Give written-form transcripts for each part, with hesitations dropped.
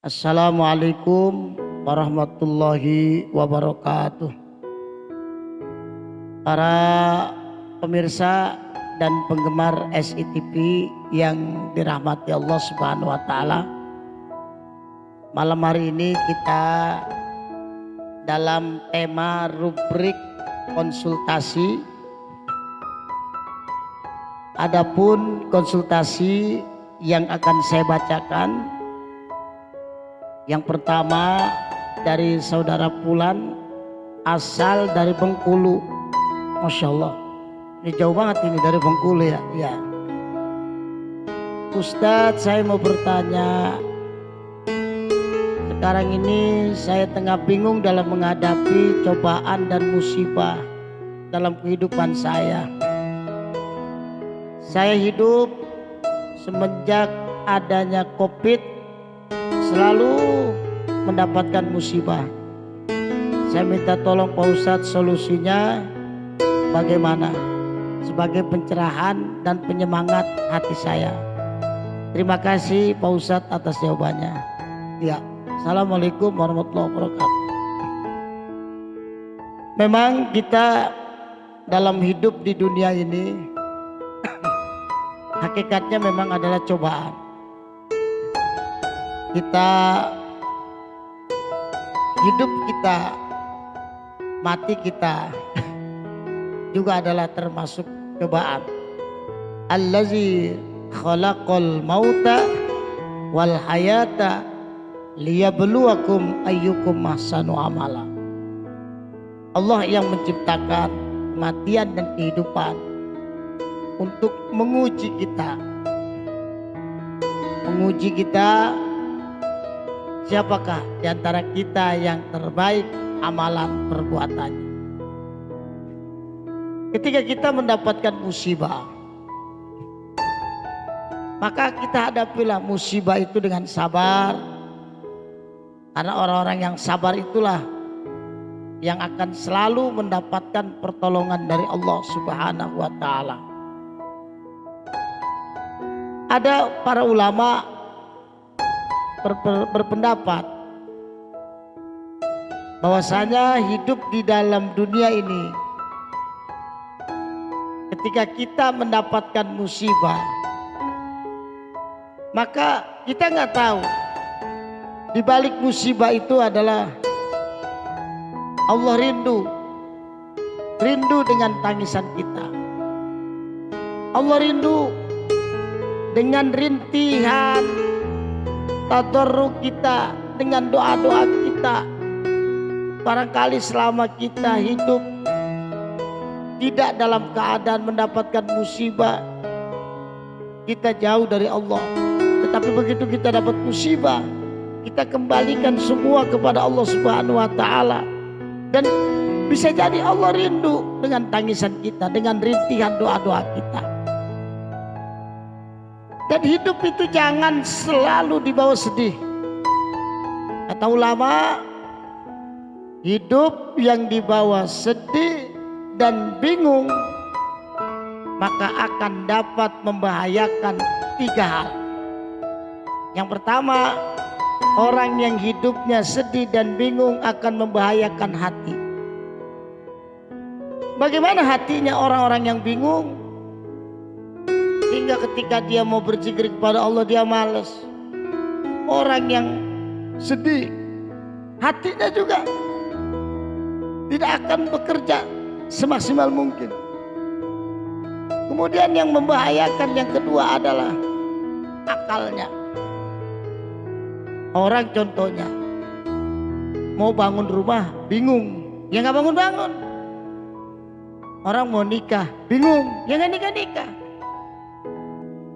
Assalamualaikum warahmatullahi wabarakatuh. Para pemirsa dan penggemar SITV yang dirahmati Allah Subhanahu wa taala. Malam hari ini kita dalam tema rubrik konsultasi. Adapun konsultasi yang akan saya bacakan, yang pertama dari saudara Pulan, asal dari Bengkulu. Masya Allah, ini jauh banget ini dari Bengkulu ya. Ya. Ustadz, saya mau bertanya. Sekarang ini saya tengah bingung dalam menghadapi cobaan dan musibah dalam kehidupan saya. Saya hidup semenjak adanya COVID selalu mendapatkan musibah. Saya minta tolong Pak Ustadz, solusinya bagaimana sebagai pencerahan dan penyemangat hati saya. Terima kasih Pak Ustadz atas jawabannya. Ya, Assalamualaikum warahmatullahi wabarakatuh. Memang kita dalam hidup di dunia ini hakikatnya memang adalah cobaan. Kita hidup kita, mati kita juga adalah termasuk cobaan. Allazi khalaqal mauta wal hayata liyabluwakum ayyukum ahsanu amala. Allah yang menciptakan kematian dan kehidupan untuk menguji kita. Menguji kita, siapakah di antara kita yang terbaik amalan perbuatannya. Ketika kita mendapatkan musibah, maka kita hadapilah musibah itu dengan sabar. Karena orang-orang yang sabar itulah yang akan selalu mendapatkan pertolongan dari Allah Subhanahu wa taala. Ada para ulama berpendapat bahwasanya hidup di dalam dunia ini, ketika kita mendapatkan musibah, maka kita nggak tahu di balik musibah itu adalah Allah rindu dengan tangisan kita. Allah rindu dengan rintihan tadarruk kita, dengan doa-doa kita. Barangkali selama kita hidup tidak dalam keadaan mendapatkan musibah, kita jauh dari Allah. Tetapi begitu kita dapat musibah, kita kembalikan semua kepada Allah Subhanahu wa taala. Dan bisa jadi Allah rindu dengan tangisan kita, dengan rintihan doa-doa kita. Dan hidup itu jangan selalu dibawa sedih. Kata ulama, hidup yang dibawa sedih dan bingung maka akan dapat membahayakan 3 hal. Yang pertama, orang yang hidupnya sedih dan bingung akan membahayakan hati. Bagaimana hatinya orang-orang yang bingung? Hingga ketika dia mau berzikir kepada Allah dia malas. Orang yang sedih, hatinya juga tidak akan bekerja semaksimal mungkin. Kemudian yang membahayakan yang kedua adalah akalnya. Orang contohnya mau bangun rumah bingung, ya nggak bangun-bangun. Orang mau nikah bingung, ya nggak nikah-nikah.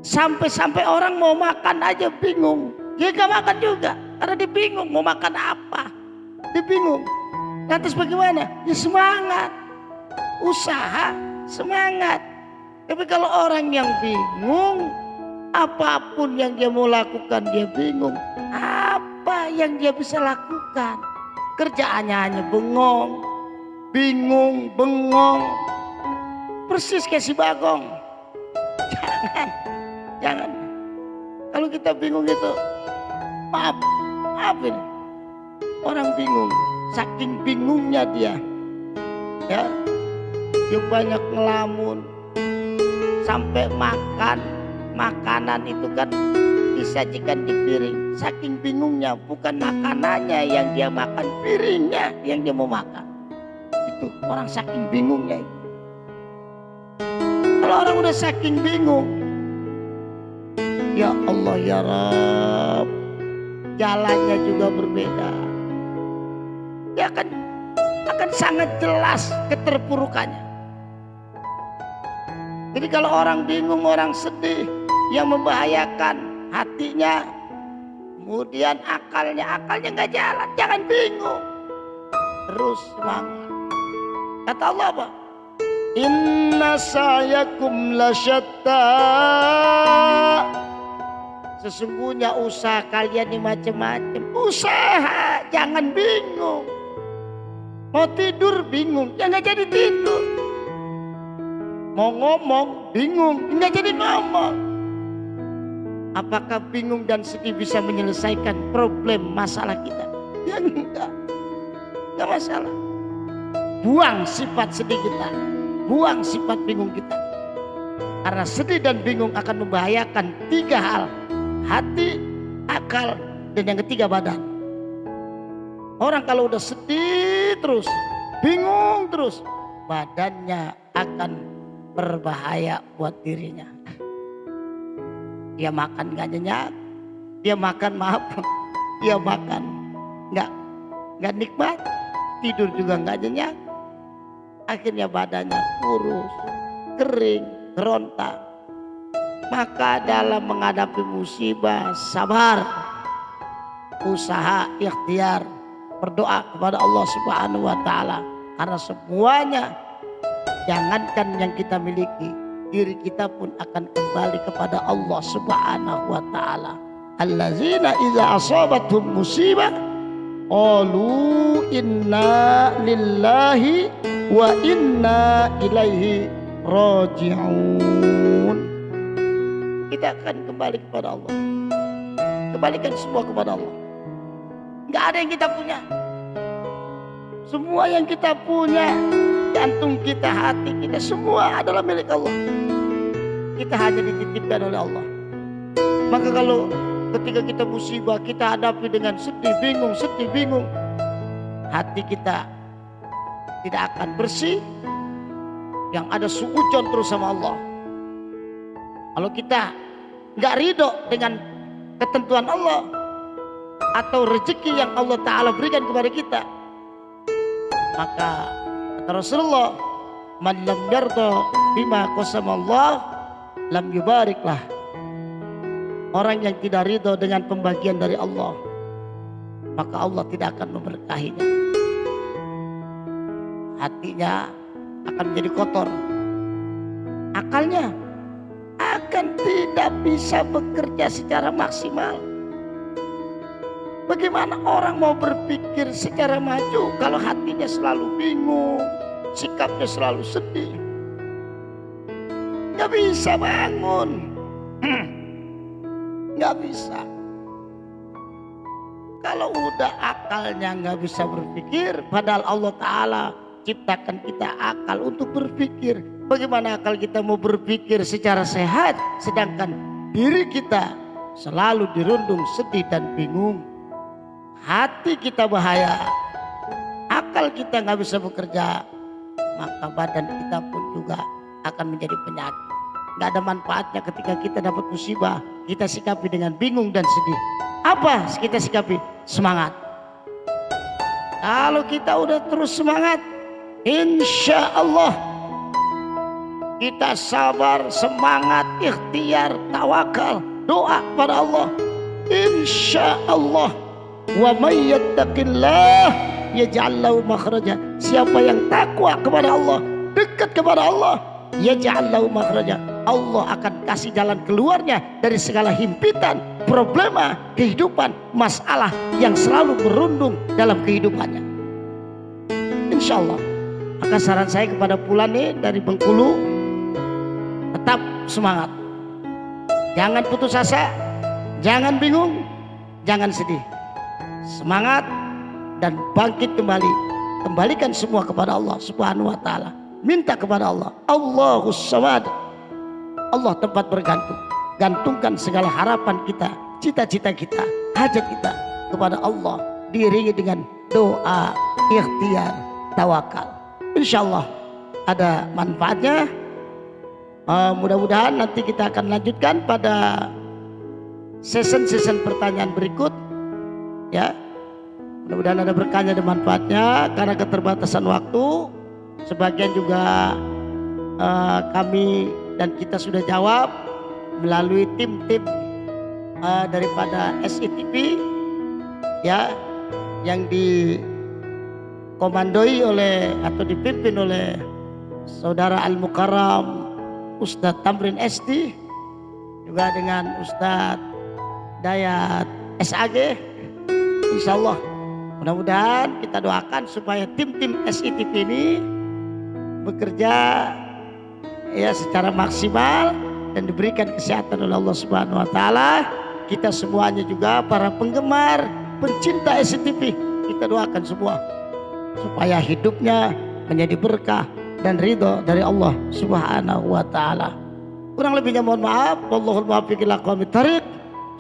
Sampai-sampai orang mau makan aja bingung, ya nggak makan juga karena dia bingung mau makan apa. Dia bingung. Lantas bagaimana? Ya semangat, usaha, semangat. Tapi kalau orang yang bingung, apapun yang dia mau lakukan dia bingung. Apa yang dia bisa lakukan? Kerjaannya hanya bengong, bingung, bengong. Persis kayak si Bagong. Jangan. Kalau kita bingung itu, maaf, Apa ini? Orang bingung, saking bingungnya dia, ya, dia banyak ngelamun, sampai makanan itu kan disajikan di piring. Saking bingungnya, bukan makanannya yang dia makan, piringnya yang dia mau makan. Itu orang saking bingungnya itu. Kalau orang udah saking bingung, ya Allah ya Rabb, jalannya juga berbeda. Dia akan sangat jelas keterpurukannya. Jadi kalau orang bingung, orang sedih, yang membahayakan hatinya, kemudian akalnya nggak jalan, jangan bingung, terus semangat. Kata Allah apa? Inna sa'yakum lasyatta. Sesungguhnya usaha kalian ini macam-macam. Usaha, jangan bingung. Mau tidur bingung, ya nggak jadi tidur. Mau ngomong bingung, nggak jadi ngomong. Apakah bingung dan sedih bisa menyelesaikan problem masalah kita? Ya enggak masalah. Buang sifat sedih kita, buang sifat bingung kita. Karena sedih dan bingung akan membahayakan 3 hal: hati, akal, dan yang ketiga badan. Orang kalau udah sedih terus, bingung terus, badannya akan berbahaya buat dirinya. Dia makan gak nyenyak, dia makan dia makan nggak nikmat, tidur juga nggak nyenyak, akhirnya badannya kurus, kering, gerontak. Maka dalam menghadapi musibah, sabar, usaha, ikhtiar, berdoa kepada Allah Subhanahu wa Ta'ala. Karena semuanya, jangankan yang kita miliki, diri kita pun akan kembali kepada Allah Subhanahu wa Ta'ala. Allazina idza asabathum musibah qalu inna lillahi wa inna ilaihi raji'un. Kita akan kembali kepada Allah. Kembalikan semua kepada Allah. Enggak ada yang kita punya. Semua yang kita punya, jantung kita, hati kita, semua adalah milik Allah. Kita hanya dititipkan oleh Allah. Maka kalau ketika kita musibah, kita hadapi dengan sedih, bingung, hati kita tidak akan bersih. Yang ada suudzon terus sama Allah. Kalau kita nggak ridho dengan ketentuan Allah atau rezeki yang Allah Ta'ala berikan kepada kita, maka kata Rasulullah, man lam yarda bima qasamallah lam yubariklah. Orang yang tidak ridho dengan pembagian dari Allah, maka Allah tidak akan memberkahinya. Hatinya akan menjadi kotor, akalnya akan tidak bisa bekerja secara maksimal. Bagaimana orang mau berpikir secara maju kalau hatinya selalu bingung, sikapnya selalu sedih? Gak bisa bangun, gak bisa. Kalau udah akalnya gak bisa berpikir, padahal Allah Ta'ala ciptakan kita akal untuk berpikir. Bagaimana akal kita mau berpikir secara sehat, sedangkan diri kita selalu dirundung sedih dan bingung. Hati kita bahaya, akal kita nggak bisa bekerja, maka badan kita pun juga akan menjadi penyakit. Nggak ada manfaatnya ketika kita dapat musibah, kita sikapi dengan bingung dan sedih. Apa kita sikapi? Semangat. Kalau kita udah terus semangat, insya Allah kita sabar, semangat, ikhtiar, tawakal, doa kepada Allah. Insya Allah. Wa may yattaqillah yaj'al lahu makhraja. Siapa yang takwa kepada Allah, dekat kepada Allah, yaj'al lahu makhraja. Allah akan kasih jalan keluarnya dari segala himpitan, problema, kehidupan, masalah yang selalu berundung dalam kehidupannya. Insya Allah. Maka saran saya kepada Pulane dari Bengkulu, tetap semangat. Jangan putus asa, jangan bingung, jangan sedih. semangat dan bangkit kembali. Kembalikan semua kepada Allah Subhanahu wa taala. Minta kepada Allah. Allahus Samad. Allah tempat bergantung. Gantungkan segala harapan kita, cita-cita kita, hajat kita kepada Allah, diiringi dengan doa, ikhtiar, tawakal. Insyaallah ada manfaatnya. Mudah-mudahan nanti kita akan lanjutkan pada season pertanyaan berikut, ya. Mudah-mudahan ada berkahnya dan manfaatnya. Karena keterbatasan waktu, sebagian juga kami dan kita sudah jawab melalui tim-tim daripada SITV, ya, yang dikomandoi oleh atau dipimpin oleh Saudara Al-Mukarram Ustadz Tamrin SD, juga dengan Ustadz Dayat SAG. Insyaallah mudah-mudahan kita doakan supaya tim-tim SITV ini bekerja ya secara maksimal dan diberikan kesehatan oleh Allah Subhanahu wa taala. Kita semuanya juga para penggemar, pencinta SITV, kita doakan semua supaya hidupnya menjadi berkah dan ridho dari Allah Subhanahu wa taala. Kurang lebihnya mohon maaf. Wallahul muwaffiq ila aqwamit thariq.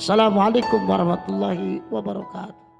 Assalamualaikum warahmatullahi wabarakatuh.